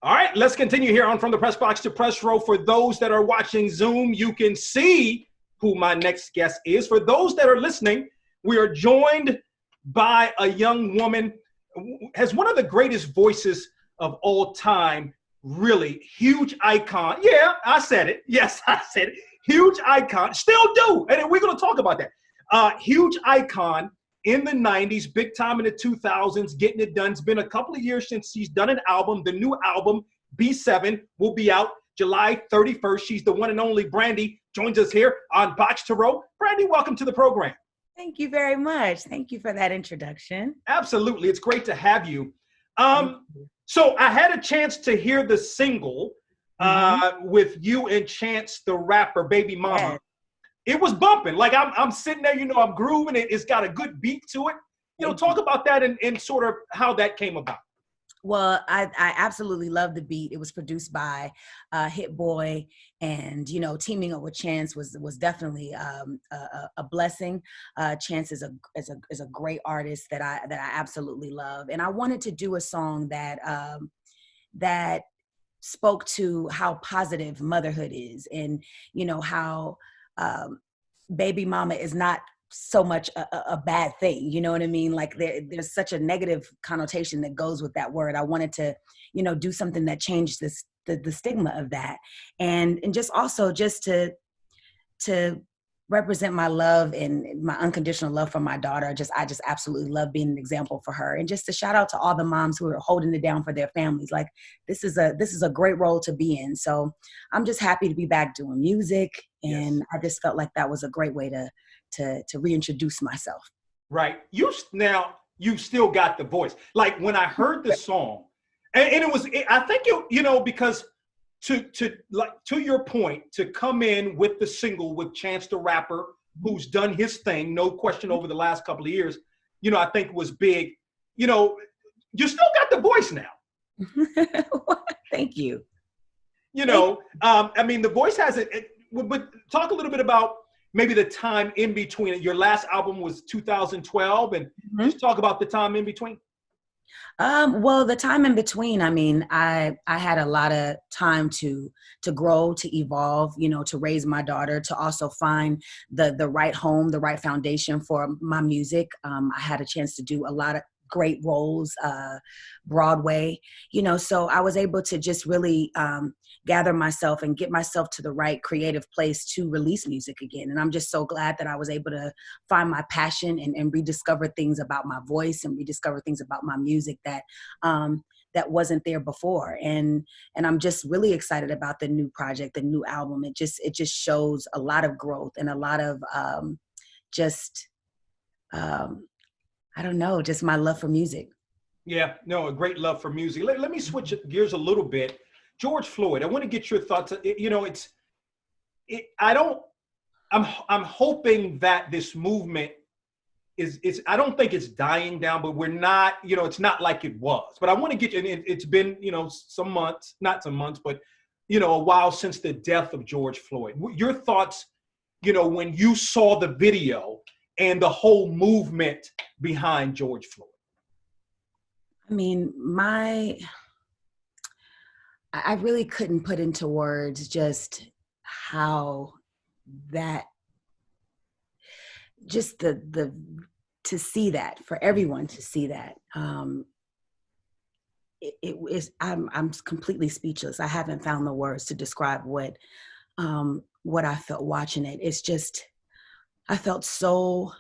All right, let's continue here on From the Press Box to Press Row. For those that are watching Zoom, you can see who my next guest is. For those that are listening, we are joined by a young woman who has one of the greatest voices of all time, really huge icon. Yeah, I said it. Yes, I said it. Huge icon. Still do. And we're going to talk about that. Huge icon in the 90s, big time in the 2000s, getting it done. It's been a couple of years since she's done an album. The new album, B7, will be out July 31st. She's the one and only Brandy. Joins us here on Box to Row. Brandy, welcome to the program. Thank you very much. Thank you for that introduction. Absolutely. It's great to have you. So I had a chance to hear the single with you and Chance the Rapper, Baby Mama. Yes. It was bumping. Like I'm sitting there, I'm grooving it. It's got a good beat to it. Talk about that and sort of how that came about. Well, I absolutely love the beat. It was produced by Hit Boy, and teaming up with Chance was definitely a blessing. Chance is a great artist that I absolutely love, and I wanted to do a song that spoke to how positive motherhood is, and how baby mama is not so much a bad thing, you know what I mean? Like there's such a negative connotation that goes with that word. I wanted to, do something that changed the stigma of that, and just also just to represent my love and my unconditional love for my daughter. I just absolutely love being an example for her, and just to shout out to all the moms who are holding it down for their families. Like this is a great role to be in. So I'm just happy to be back doing music, and I just felt like that was a great way to reintroduce myself. Right. You've still got the voice. Like when I heard the song, and it was, I think because to your point, to come in with the single with Chance the Rapper, who's done his thing, no question, over the last couple of years, I think was big. You still got the voice now. Thank you. The voice has it. But talk a little bit about maybe the time in between. Your last album was 2012, and just talk about the time in between. Well, the time in between, I had a lot of time to grow, to evolve, to raise my daughter, to also find the right home, the right foundation for my music. I had a chance to do a lot of great roles, Broadway, so I was able to just really gather myself and get myself to the right creative place to release music again. And I'm just so glad that I was able to find my passion and rediscover things about my voice and rediscover things about my music that wasn't there before. And I'm just really excited about the new project, the new album. It just shows a lot of growth and a lot of I don't know, just my love for music. Yeah, no, a great love for music. Let me switch gears a little bit. George Floyd, I want to get your thoughts. I'm hoping that this movement is, I don't think it's dying down, but we're not, it's not like it was. But I want to get you, and it's been, some months, not some months, but, a while since the death of George Floyd. Your thoughts, when you saw the video and the whole movement behind George Floyd. I really couldn't put into words just how that, just to see that, for everyone to see that, I'm completely speechless. I haven't found the words to describe what I felt watching it. It's just, I felt so,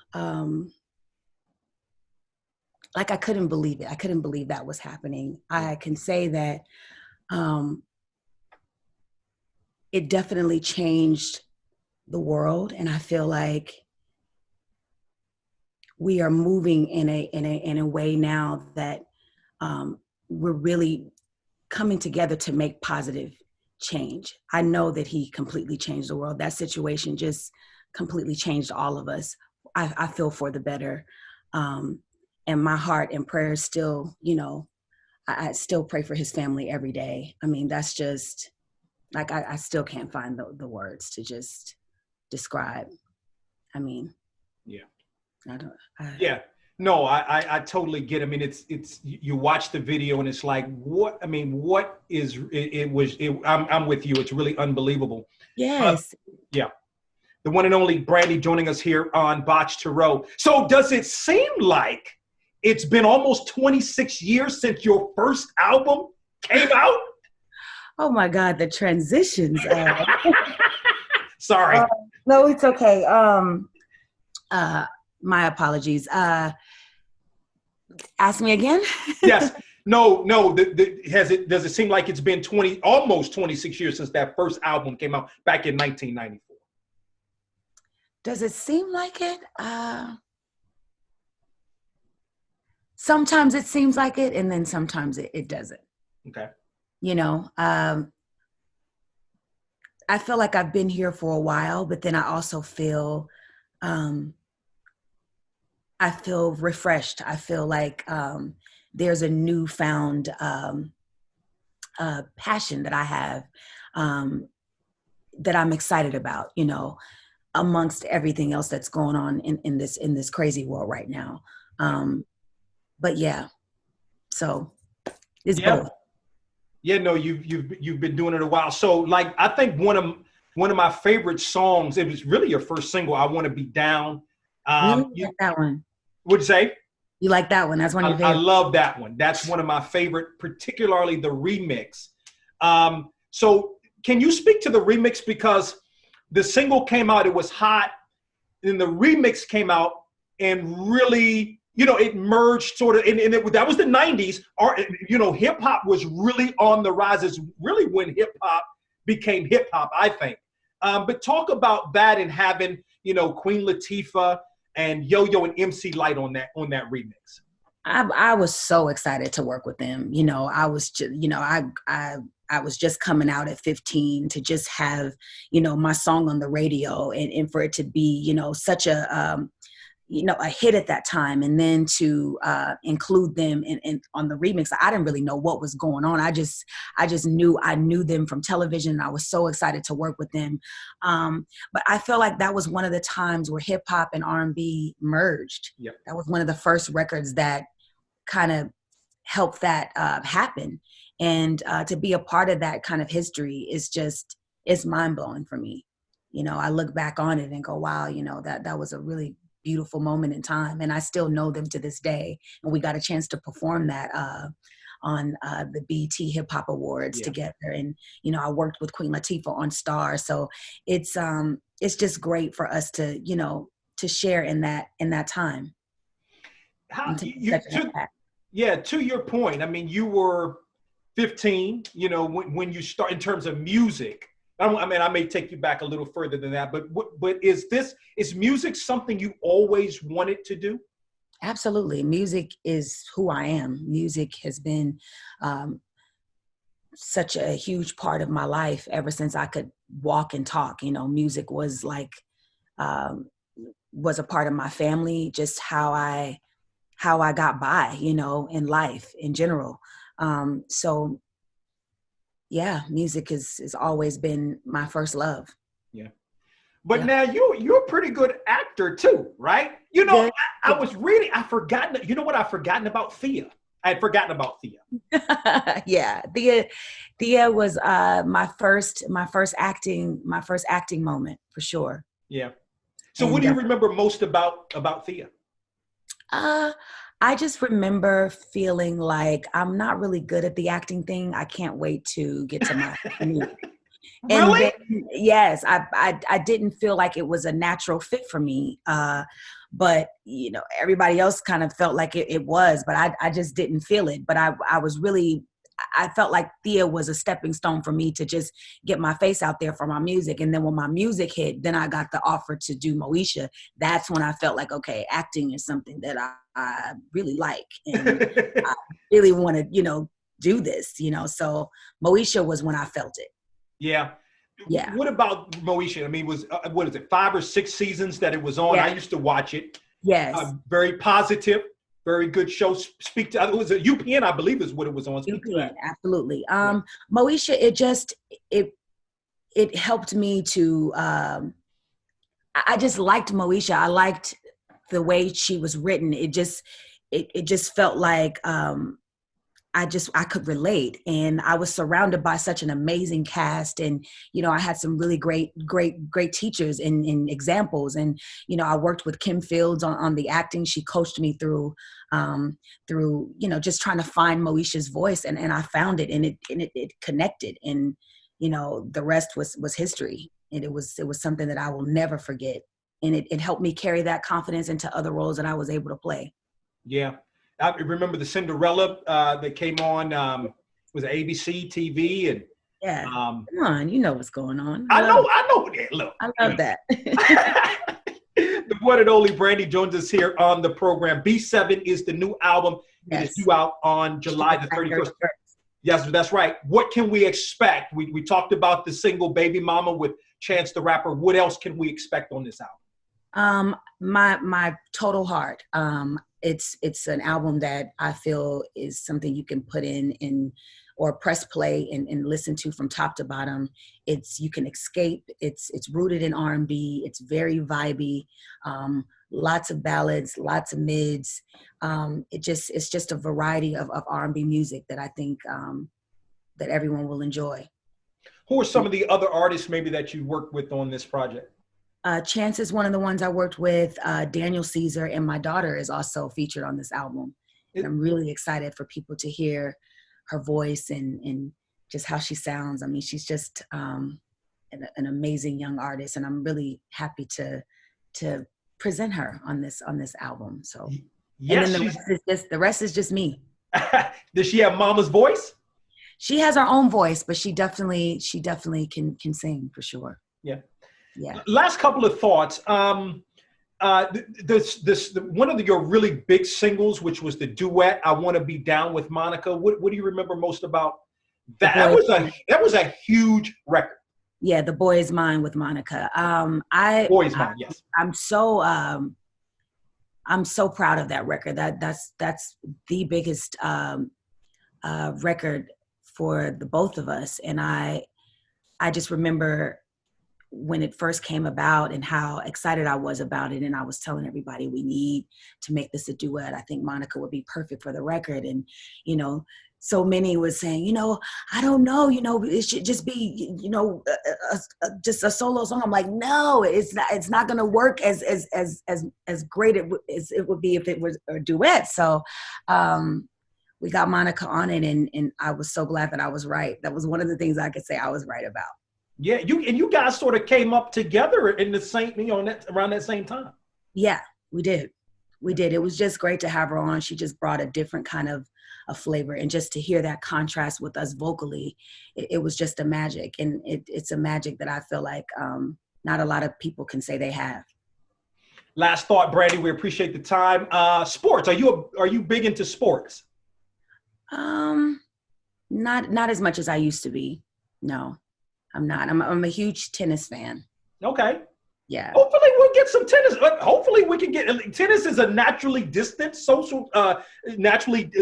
like I couldn't believe it. I couldn't believe that was happening. I can say that it definitely changed the world, and I feel like we are moving in a way now that we're really coming together to make positive change. I know that he completely changed the world. That situation just completely changed all of us. I feel for the better. And my heart and prayers still, I still pray for his family every day. That's just, like, I still can't find the words to just describe. Yeah. No, I totally get it. I mean, it's you watch the video and it's like, what? I mean, what is it? I'm with you. It's really unbelievable. Yes. Yeah, the one and only Brandy joining us here on Botch to Row. So, does it seem like it's been almost 26 years since your first album came out? Oh my God, the transitions. Sorry. No, it's okay. My apologies. Ask me again. Yes. No. Does it seem like it's been almost 26 years since that first album came out back in 1994? Does it seem like it? Sometimes it seems like it, and then sometimes it doesn't. Okay. You know, I feel like I've been here for a while, but then I also feel, refreshed. I feel like there's a newfound passion that I have that I'm excited about, you know, amongst everything else that's going on in this crazy world right now. But yeah, so it's both. Yeah, no, you've been doing it a while. So, like, I think one of my favorite songs. It was really your first single. I Want to Be Down. Really? You like that one? What'd you say? You like that one? That's one of your favorites. I love that one. That's one of my favorite, particularly the remix. So, can you speak to the remix, because the single came out, it was hot, then the remix came out and really, you know, it merged sort of, and that was the 90s. You know, hip hop was really on the rise. It's really when hip hop became hip hop, I think. But talk about that and having, you know, Queen Latifah and Yo-Yo and MC Lyte on that remix. I was so excited to work with them. You know, I was just, you know, I was just coming out at 15 to just have, you know, my song on the radio and for it to be, you know, such a, you know, a hit at that time. And then to include them in on the remix, I didn't really know what was going on. I just knew I knew them from television. And I was so excited to work with them. But I feel like that was one of the times where hip hop and R&B merged. Yep. That was one of the first records that kind of helped that happen. And to be a part of that kind of history is just, it's mind blowing for me. You know, I look back on it and go, wow, you know, that was a really beautiful moment in time. And I still know them to this day. And we got a chance to perform that on the BET Hip Hop Awards together. And, you know, I worked with Queen Latifah on Star. So it's just great for us to, you know, to share in that time. To your point, I mean, you were 15, you know, when you start in terms of music. I mean, I may take you back a little further than that, but is music something you always wanted to do? Absolutely. Music is who I am. Music has been such a huge part of my life ever since I could walk and talk. You know, music was like, was a part of my family, just how I got by, you know, in life in general. So yeah, music has always been my first love. Yeah. But now you're a pretty good actor too, right? You know, I was reading, you know what I've forgotten about Thea? I had forgotten about Thea. Yeah. Thea was my first acting moment for sure. Yeah. So what do you remember most about Thea? I just remember feeling like I'm not really good at the acting thing. I can't wait to get to my music. Really? Then, yes, I didn't feel like it was a natural fit for me. But you know, everybody else kind of felt like it was, but I just didn't feel it. But I felt like Thea was a stepping stone for me to just get my face out there for my music. And then when my music hit, then I got the offer to do Moesha. That's when I felt like, okay, acting is something that I really like. And I really want to, you know, do this, you know. So Moesha was when I felt it. Yeah. Yeah. What about Moesha? I mean, what is it, 5 or 6 seasons that it was on? I used to watch it. Yes. Very positive. Very good show. It was a UPN, I believe, is what it was on. UPN, absolutely. Moesha, it helped me to. I just liked Moesha. I liked the way she was written, it just felt like I could relate, and I was surrounded by such an amazing cast, and I had some really great teachers and examples, and I worked with Kim Fields on the acting. She coached me through just trying to find Moesha's voice, and I found it, and it connected, and the rest was history, and it was something that I will never forget, and it helped me carry that confidence into other roles that I was able to play. Yeah. I remember the Cinderella that came on, was ABC TV, and yeah, come on, you know what's going on. I know. Look, I love that. The one and only Brandy joins us here on the program. B7 is the new album. Yes. It is due out on July the 31st. Yes, that's right. What can we expect? We talked about the single "Baby Mama" with Chance the Rapper. What else can we expect on this album? My total heart. It's an album that I feel is something you can put in or press play and listen to from top to bottom. You can escape. It's rooted in R&B. It's very vibey. Lots of ballads, lots of mids. It's just a variety of R&B music that I think that everyone will enjoy. Who are some of the other artists maybe that you worked with on this project? Chance is one of the ones I worked with. Daniel Caesar, and my daughter is also featured on this album. And I'm really excited for people to hear her voice and just how she sounds. I mean, she's just an amazing young artist, and I'm really happy to present her on this album. So, yes, and then the rest is just me. Does she have mama's voice? She has her own voice, but she definitely can sing for sure. Yeah. Yeah. Last couple of thoughts. This one of your really big singles, which was the duet "I Want to Be Down with Monica." What do you remember most about that? That was a huge record. Yeah, "The Boy Is Mine" with Monica. Boy Is Mine. Yes. I'm so proud of that record. That's the biggest record for the both of us, and I just remember when it first came about and how excited I was about it. And I was telling everybody, we need to make this a duet. I think Monica would be perfect for the record. And, so many was saying, I don't know, it should just be, just a solo song. I'm like, no, it's not going to work as great as it would be if it was a duet. So, we got Monica on it, and I was so glad that I was right. That was one of the things I could say I was right about. Yeah, you guys sort of came up together in the same, around that same time. Yeah, we did. It was just great to have her on. She just brought a different kind of a flavor, and just to hear that contrast with us vocally, it was just a magic, and it's a magic that I feel like not a lot of people can say they have. Last thought, Brandy. We appreciate the time. Sports. Are you big into sports? Not as much as I used to be. No. I'm not. I'm a huge tennis fan. Okay. Yeah. Hopefully we'll get some tennis. Hopefully we can get tennis is a naturally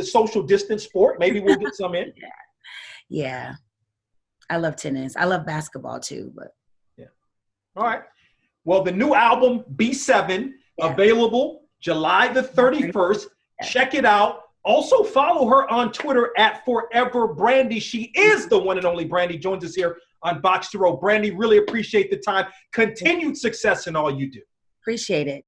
social distance sport. Maybe we'll get some in. Yeah. I love tennis. I love basketball too, but yeah. All right. Well, the new album B7 available July the 31st. Yeah. Check it out. Also follow her on Twitter at Forever Brandy. She is the one and only Brandy. Joins us here on Box to Row. Brandy, really appreciate the time. Continued success in all you do. Appreciate it.